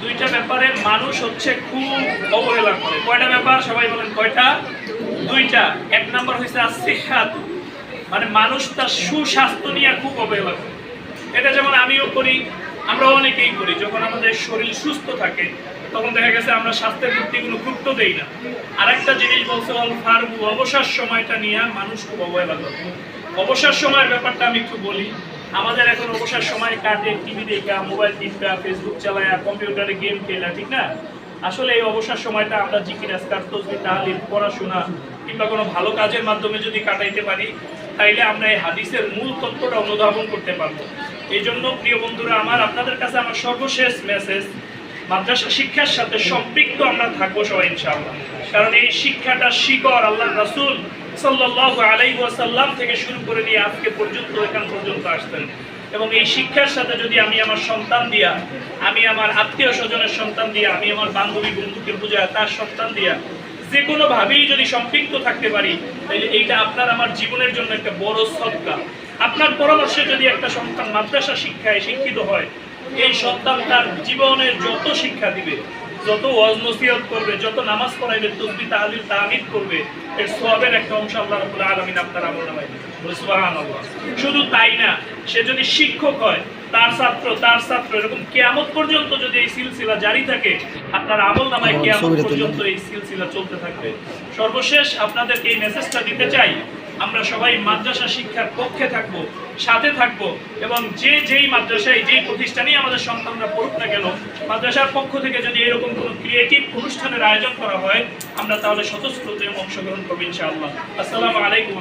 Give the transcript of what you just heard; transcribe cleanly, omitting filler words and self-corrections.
দুইটা ব্যাপারে মানুষ হচ্ছে খুব অবহেলা করে। কয়টা ব্যাপার সবাই বলেন কয়টা? দুইটা। এক নাম্বার হচ্ছে আসিহাত, মানে মানুষ তার সুস্বাস্থ্য নিয়ে খুব অবহেলা করে। এটা যেমন আমিও করি, আমরা অনেকেই করি। যখন আমাদের শরীর সুস্থ থাকে তখন দেখা গেছে আমরা স্বাস্থ্যের প্রতি কোনো গুরুত্ব দেই না। আর একটা জিনিস বলছে অল ফারবু, অবসর সময়টা নিয়ে মানুষ খুব অবহেলা করে। অবসর সময়ের ব্যাপারটা আমি একটু বলি। আমাদের এখন অবসর সময় কাটে টিভি দেখা, মোবাইল টিপা, ফেসবুক চালায়া, কম্পিউটারে গেম খেলা, ঠিক না? আসলে এই অবসর সময়টা আমরা জিকির আজকার, তসবিহ, তাহলিল, পড়াশোনা কিংবা কোনো ভালো কাজের মাধ্যমে যদি কাটাইতে পারি তাইলে আমরা এই হাদিসের মূল তত্ত্বটা অনুধাবন করতে পারবো। এই জন্য প্রিয় বন্ধুরা আমার, আপনাদের কাছে আমার সর্বশেষ মেসেজ, মাদ্রাসা শিক্ষার সাথে সম্পৃক্ত আমরা থাকবো সবাই ইনশাআল্লাহ। কারণ এই শিক্ষাটা শিকড় আল্লাহ রাসূল সাল্লাল্লাহু আলাইহি ওয়াসাল্লাম থেকে শুরু করে নিয়ে আজকে পর্যন্ত এখান পর্যন্ত আসতেন। এবং এই শিক্ষার সাথে যদি আমি আমার সন্তান দিয়া, আমি আমার আত্মীয় স্বজনের সন্তান দিয়া, আমি আমার বান্ধবী বন্ধুকে বুঝায় তার সন্তান দিয়া যে কোনোভাবেই যদি সম্পৃক্ত থাকতে পারি তাহলে এইটা আপনার আমার জীবনের জন্য একটা বড় সদকা। আপনার পরামর্শে যদি একটা সন্তান মাদ্রাসা শিক্ষায় শিক্ষিত হয়, এই সন্তান তার জীবনের যত শিক্ষা দিবে, যত ওয়াজ নসিহত করবে, যত নামাজ পড়াইবে, তাসবিহ তাহলিল তাহমিদ করবে, এর সওয়াবের একটা অংশ আল্লাহ রাব্বুল আলামিন আপনার আমলনামায় দিবেন। সুবহানাল্লাহ। শুধু তাই না, সে যদি শিক্ষক হয়, তার ছাত্র এরকম কিয়ামত পর্যন্ত যদি এই সিলসিলা জারি থাকে, আপনার আমলনামায় কিয়ামত পর্যন্ত এই সিলসিলা চলতে থাকবে। সর্বশেষ আপনাদেরকে এই মেসেজটা দিতে চাই, আমরা সবাই মাদ্রাসা শিক্ষার পক্ষে থাকব, সাথে থাকব, এবং যেই মাদ্রাসায় যেই প্রতিষ্ঠানেই আমাদের সন্তানরা পড়ুক না কেন, মাদ্রাসার পক্ষ থেকে যদি এরকম কোনো ক্রিয়েটিভ অনুষ্ঠানের আয়োজন করা হয় আমরা তাহলে স্বতঃস্ফূর্ত অংশগ্রহণ করবো ইনশাআল্লাহ। আসসালামু আলাইকুম।